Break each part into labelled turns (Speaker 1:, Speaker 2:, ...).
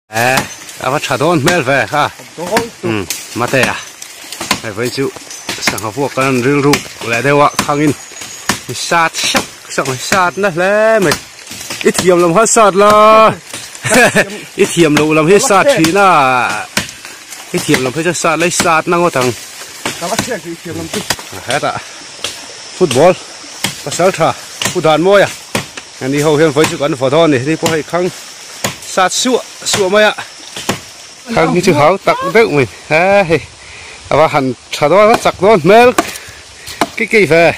Speaker 1: Ava chadon mel ve ha. Mate à. Với chịu sang học vuông con rêu ru lại đây ạ khangin sát sắc sang sát nữa lẽ mày ít hiểm làm hết sát là ít hiểm lụ làm hết sát thì na ít hiểm làm hết sát lấy sát năng thằng hết ạ football có sáu thà football môi à anh đi hầu hiện với chữ con phổ thông này đi có hay khang sát sụa mày ạ khang như chữ háo tặc đựng mình và hẳn chả đó nó chặt đó mel cái về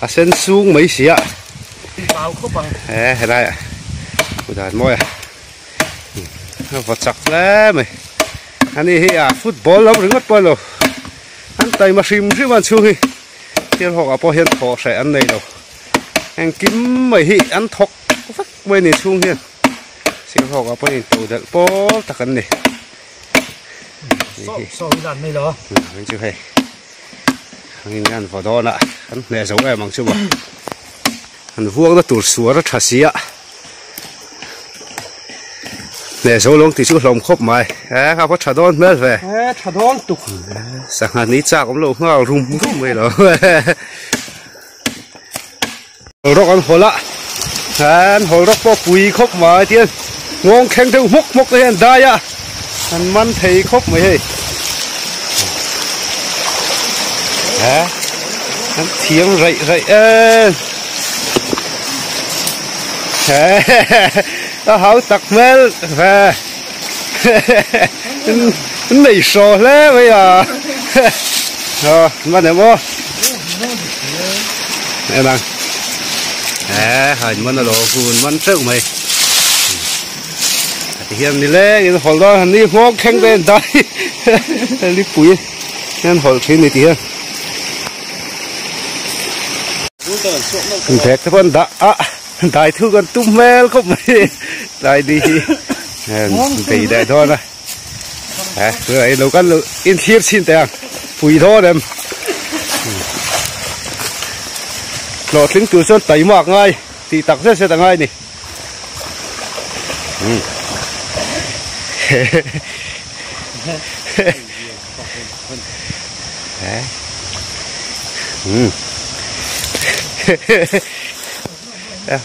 Speaker 1: sen xuống mấy xí ạ thế này ạ một môi vật chặt đấy mày anh đi football lắm đứng mất ball rồi anh tay mà sim chứ mà xuống đi tiền họ có hiện thọ sẽ ăn này đâu anh kiếm mày hi ăn thọc phát bên này xuống hiền xem họ có hiện tụ được bó tắc ăn này
Speaker 2: so dàn này đó
Speaker 1: mình chưa hay anh ăn vào đó nè anh nè giống em bằng chưa mà anh vuông nó tụt xuống nó chả xí ạ nè số lông thì chú lồng khốp mày không có chả đón mất về
Speaker 2: chả đón tụt
Speaker 1: sáng ngày ní cha cũng lâu ngao rung vậy đó rồi con hồ lạ anh hồ róc bao quỳ khốp mày tiên ngon khen theo mốc cái hiện đại ạ anh mắn thấy khốp mày hay anh tiếng rậy nó háo tặc mel về này sò lẽ bây giờ rồi mà để mua em đang hình mình là đồ phun mình trước mày thì hiện đi lẽ cái hồi đó hình như ngon khen lên đây đi củi nên hồi khi này thì thế các bạn đã đại thư còn tung mel không mày đại đi thì đại thôi này cái này đâu cần in thiếp xin tiền phủi thôi em lọt lính từ sơn tẩy mạc ngay thì tặc rất sẽ tặng ngay nè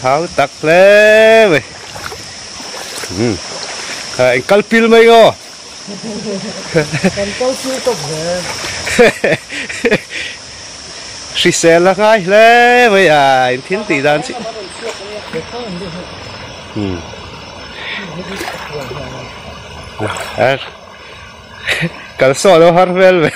Speaker 1: háo tặc lẽ mày anh cắt pil mày ngô
Speaker 2: còn câu chưa tập về
Speaker 1: xì xe là ngay lẽ mày anh thiên tỷ đàn chị cả sổ đâu har vel về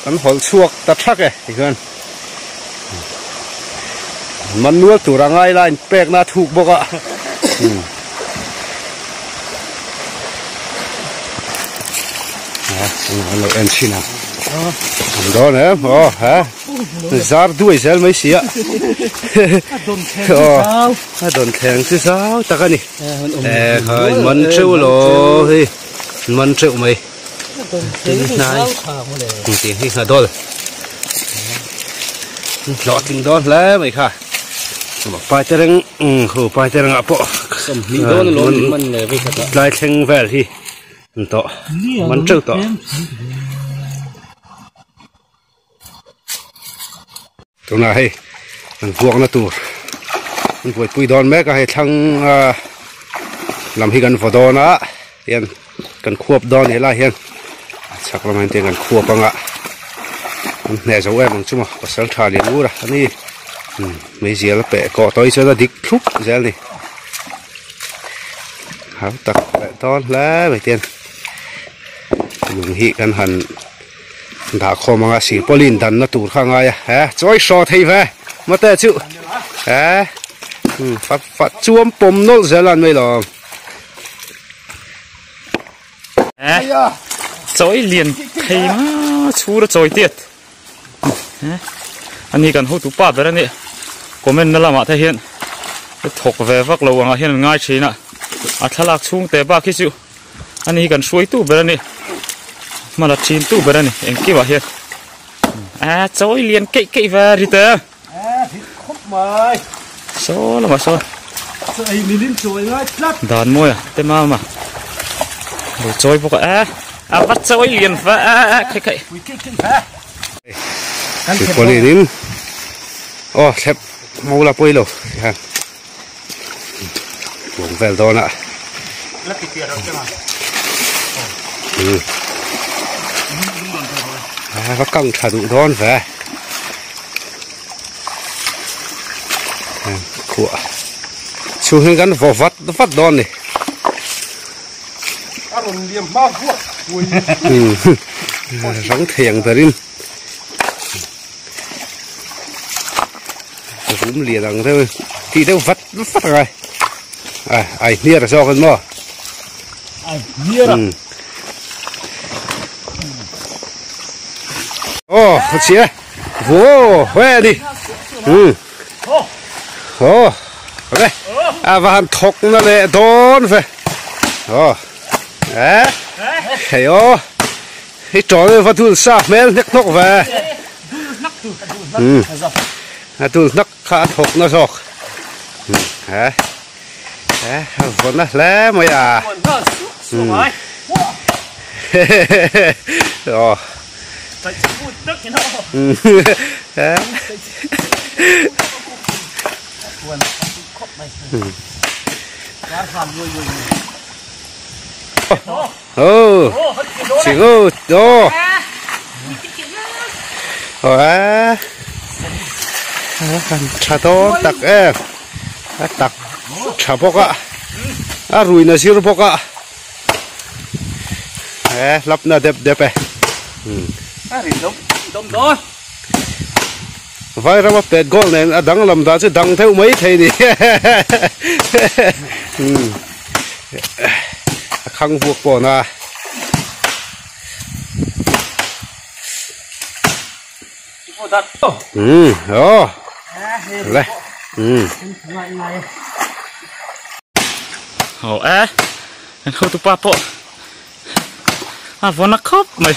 Speaker 1: nó hol chuộc tắt sắc ấy thì hơn mình nuốt tủ ra ngay là bẹc na thuộc bọc ạ nó em xin nào đó nữa hả giá đuôi giờ mấy xí ạ đồn thèn chứ sao ta cái này hơi mình trêu lo thì mình trêu mày này tiền thì là đó lọt tiền đó lẽ mày khá mà bài tên hồ bài tên ngã bộ lại thành về thì to mình trêu to tụi này thằng vuông nó tụt mình phải bùi đòn mấy cái thằng làm hi gần vào đó nữa hiện cần khuộp đòn thế là hiện chắc là mình tiền cần khuộp bằng ạ nè giống em bằng chung mà có sáng trà liền ngủ rồi anh đi mấy gì là bẻ cọ tôi cho ra đít thúc ra này háo tặc lại to lá mấy tiền dùng hi gần hẳn đã khó mà xỉ polin đàn nó tụt khang ai choi so thấy về mà tệ chịu phát chuông bom nốt giờ làm mấy lò
Speaker 3: choi liền thấy mà chú nó choi tiệt anh ấy cần hút tụ bát vậy nè của mình nó làm mà thể hiện thọc về vác lầu hiện ngay chỉ nè thà lạc xuống tế ba cái chịu anh ấy cần suối tu bên này mà là chín tu bên này em kia bảo hiền chối liền kỵ kỵ về đi tớ
Speaker 2: thịt khúc mày
Speaker 3: số là mà số
Speaker 2: sợi mình lên chuối ngay lắm
Speaker 3: đòn môi tên mà rồi chối bốc bắt chối liền về kỵ kỵ
Speaker 1: thì có liền nín xếp mau là bơi lầu ha buông về đó nè các căng thả đủ đón về của chú hình gắn vỏ vắt đón này rắn thiền tới đi cũng liền rằng thôi thì đâu vắt rồi ai nia là sao con mò
Speaker 2: nia là
Speaker 1: chia vô huê đi ok và hắn thọc nó lại đón về thấy cái trò này vẫn sao mấy nhắc thọc về tôi nắc khá thọc nó rồi vẫn là lẽ mày chỉ có đó cha to tắc tắc cha bốc rùi nó xíu bốc lắp nó đẹp đẹp vai ra mà pet gol này đắng làm đó chứ đắng theo mấy thầy đi khăng vuột bỏ na đây
Speaker 3: anh không tụi papo vốn nó khóc mày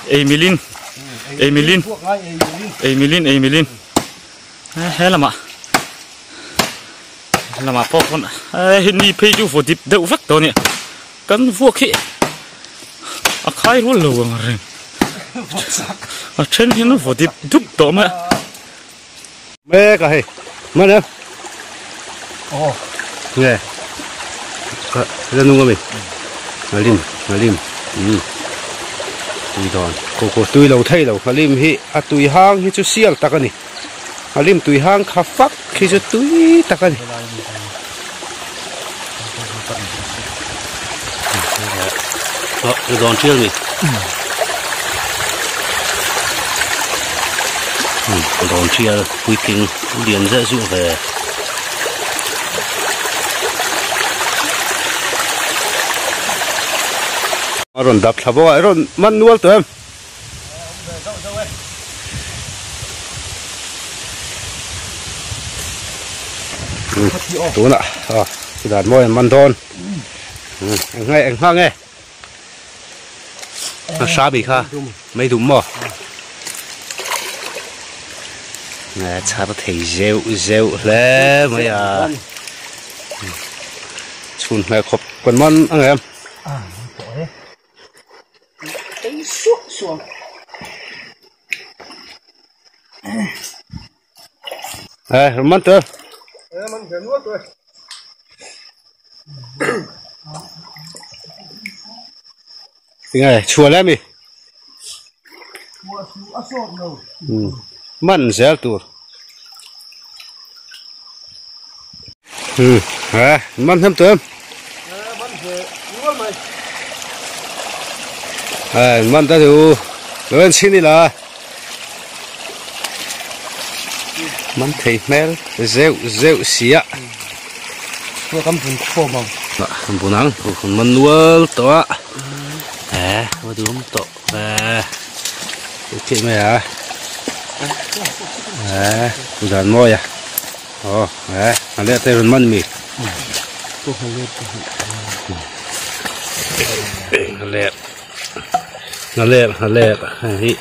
Speaker 3: Emilin thế là mà po con hình như phải chú phải đậu vắt đó nè cắn vua khỉ khai luôn lâu rồi trên thì nó phải đúc đó mà
Speaker 1: mẹ cái mà nè nghe ra nung mình lim tùy đòn cô tùy lâu thay lâu lim hi tùy hang hi chú xiên ta cái này lim tùy hang khá phắc khi chú tùy ta cái này đòn chiên này đòn chiên quy kinh liền dễ dụ về rồi đập thabo rồi man nuôi tụi em tú nè cái đàn môi man đòn anh hoa nghe nó xa bị kha mấy đúng mò nè cha nó thấy rêu lẽ mấy chun này khop quần man anh em
Speaker 2: xuống
Speaker 1: man tơ
Speaker 2: man phải nuốt rồi
Speaker 1: cái này chua lắm mi man dễ tu man thêm tơ man ta tu lên xin đi là man thấy mel rêu xía
Speaker 2: tôi cầm phun khô mông
Speaker 1: phun nắng phun man nuôi to mà đúng to ok mày phun đàn môi anh lấy tay man mì
Speaker 2: tôi không biết
Speaker 1: Nó lẹp hi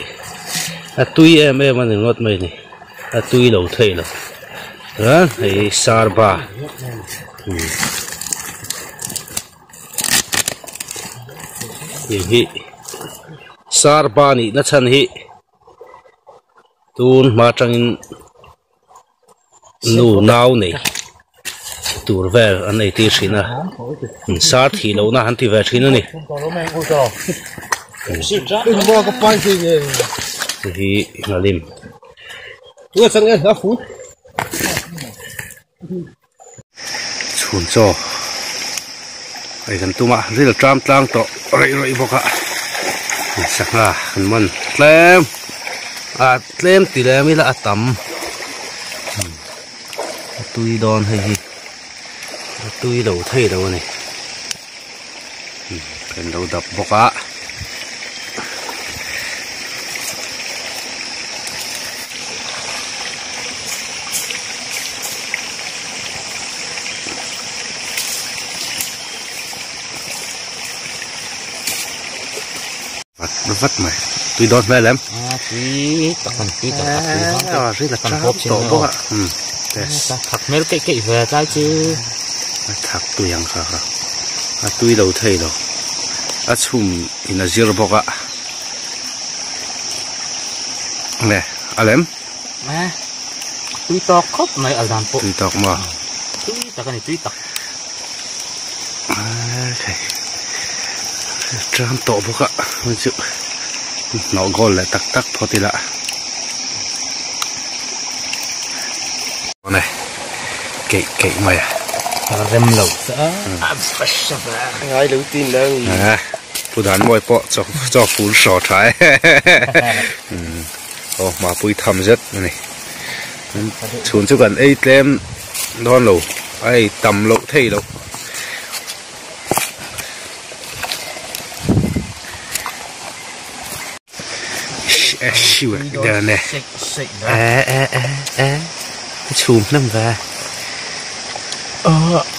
Speaker 1: tui em anh ngót mày này tui đầu thấy rồi đó hay sarba hi sarba ni na chan hi tun ma changin nu nau này tur về anh này ti xin à sát thì lâu na hắn thì về xin này
Speaker 2: đừng mua cái pan gì
Speaker 1: thì là lim
Speaker 2: tôi sang nghe nó phun
Speaker 1: chuồn cho ai gần tu mà rất là tram tlang to rồi bọc ạ sắc là hắn mình tlem thì là mới là tắm tui đòn hay gì tui đầu thấy đâu này cái đầu đập bọc ạ nó vắt mày tui đòn về lắm
Speaker 3: tui
Speaker 1: rất là trắng tổ bọc ạ
Speaker 3: thật mấy cái về cái chứ
Speaker 1: thật tui ăn khá tui đầu thấy đâu chum in a zero bọc ạ nè em
Speaker 3: mà tui to khóc này ở đàn bộ
Speaker 1: tui tọc mà
Speaker 3: tui tọc cái này tui tọc
Speaker 1: trắng tổ bọc ạ mình chịu nó gòn lại tắc thôi thì lạ này kệ mày
Speaker 3: rem lẩu
Speaker 2: ai đầu tiên đâu
Speaker 1: phụ đàn mồi bọ cho phun sò trái mà bùi thầm rất này xuống cho gần ấy tem đòn lẩu ai tầm lẩu thay lẩu siêu đây này chùm năm về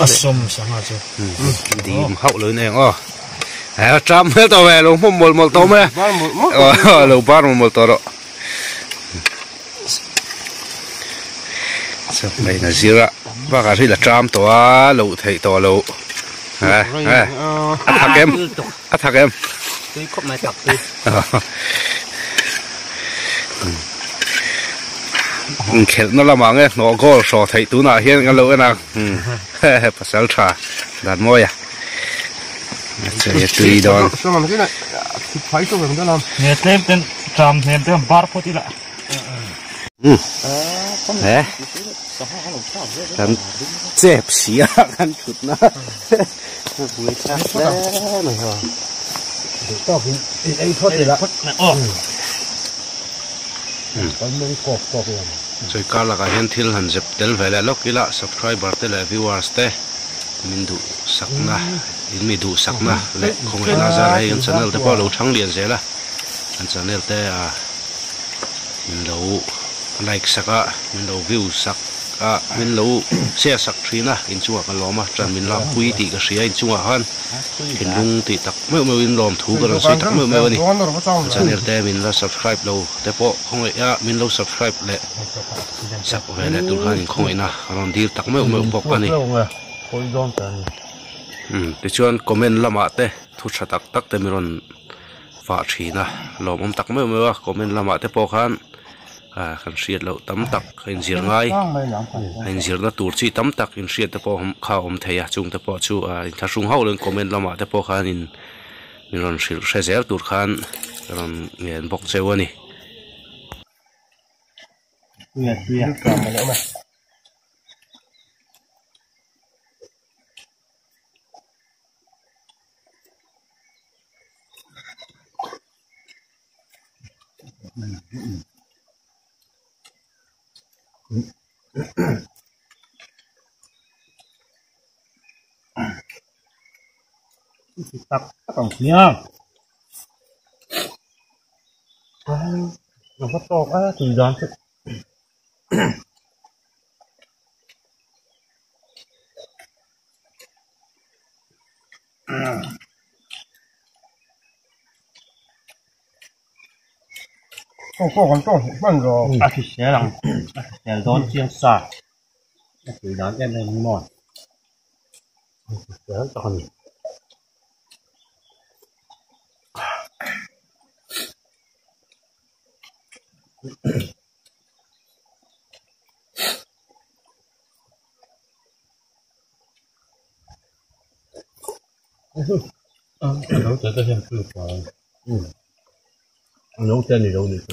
Speaker 2: sôm sáng à chứ
Speaker 1: đi hậu lớn này trăm hết tàu về luôn một tàu mấy lẩu bán một tàu đó đây là gì đó và cả đây là trăm tàu lẩu thầy tàu lẩu thằng em
Speaker 3: tui khóc này tọc tui
Speaker 1: khét nó làm ăn nó có sò thấy tú nào hiện cái lỗ nào bắt sál trà đặt môi à chơi tùy đòn
Speaker 2: sao mà cái này phải cho mình đó làm
Speaker 3: nghe thêm tên trầm thêm tên bar phố tí lại
Speaker 1: nè hắn chép xí à hắn chút nữa bùi chát đấy này hả
Speaker 2: to thì ấy thoát thì lại mình cọp rồi
Speaker 1: rồi cả là cái hiện thiên hành dập tel về lại lúc kia là subscriber tel là viewers te mình đủ sắc na mình đủ sắc na lệ không hề là ra đây anh channel te bao lâu trắng liền thế là anh channel te mình lâu like sắc mình lâu view sắc mình lâu share sắc trí na in chung cái lò mà chẳng mình làm quý tỷ cái gì in chung hơn in lung tỷ tắc mấy in làm thú cái suy tắc mấy này channel te mình là subscribe lâu te po không hề mình lâu subscribe lệ sắc về lệ tụi hắn không hề na làm đi tắc mấy bọc cái này để cho anh comment làm te thu sát tắc te mình phát trí na làm tắc mấy comment làm te po han kan siết lâu tắm tắc hình diệt ngay hình diệt là tụt chi tắm tắc hình siết tập po khao thầy chung tập po chu thà sung hậu lên comment làm tập po khan in mình siết sẽ dễ tụt khan làm miền bọc treo này
Speaker 2: tắc tổng nhá nó có to quá thì đoán chứ còn to hơn rồi thì sẽ làm sẽ đón chiên sả thì đón em này mòn sẽ còn nấu tới cái hình cực rồi nấu trên thì đâu được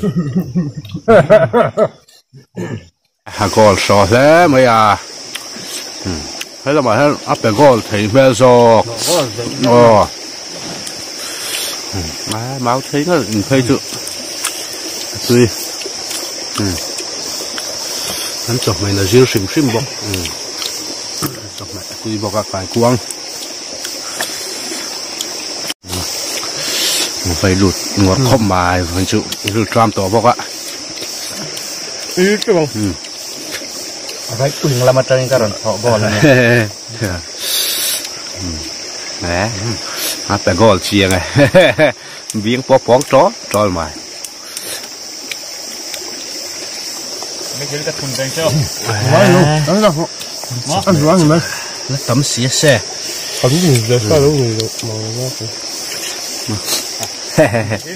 Speaker 1: gol so thế mấy à thế là mà thế áp cái gol thấy bây giờ má máu thấy nó thấy chưa tùy hắn chọc mày là riêng xinh xinh bọc chọc mày tùy bọc các phải quăng phải lụt ngọt khom bài phải chịu lụt tram tổ bọc ạ
Speaker 2: chứ không phải quỳnh là mặt trời cả rồi họ gòn này
Speaker 1: nè áp cái gol chia này viếng bó bóng chó mày
Speaker 3: mấy cái cái thùng đen chưa
Speaker 2: ăn rồi ăn rồi mà
Speaker 1: nó tấm xía xe
Speaker 2: tấm gì rồi sao đâu người
Speaker 3: cái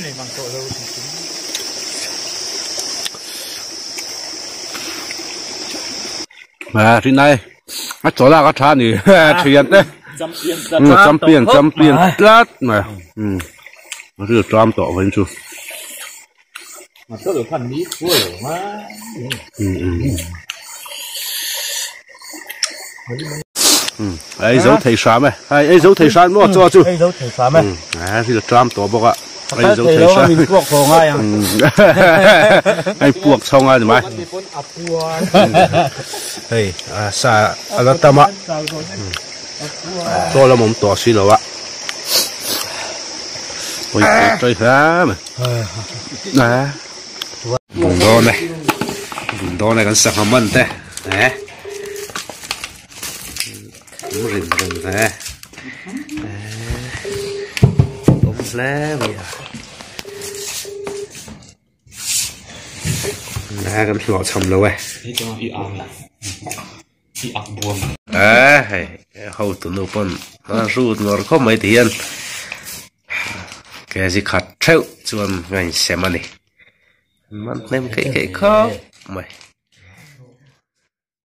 Speaker 3: này bằng tội đâu
Speaker 1: mà trên này nó chỗ là có thà nhỉ chuyện đấy chăm tiền lát mà nó được trăm tổ vẫn chưa
Speaker 3: mà tôi được phần đi cuối mà
Speaker 1: ấy dấu thầy sáng mày ấy dấu thầy sáng mua cho chú
Speaker 2: ấy dấu thầy sáng mày
Speaker 1: thì được trăm tổ bọc ạ
Speaker 2: ấy dấu thầy sáng mình buộc vào ngay à
Speaker 1: ấy buộc xong rồi mày hey sa ala tama to là mồm to xí rồi ạ ôi trời phá mà nè vùng đo này con sạc hầm mần thế nè cũng rình thế ốm lé bây giờ nè con lọ chầm lâu ấy hầu tụi nó bận nó rút nó không mấy tiền cái gì khát trâu chuan ngành xem anh này mất nem cái khó mày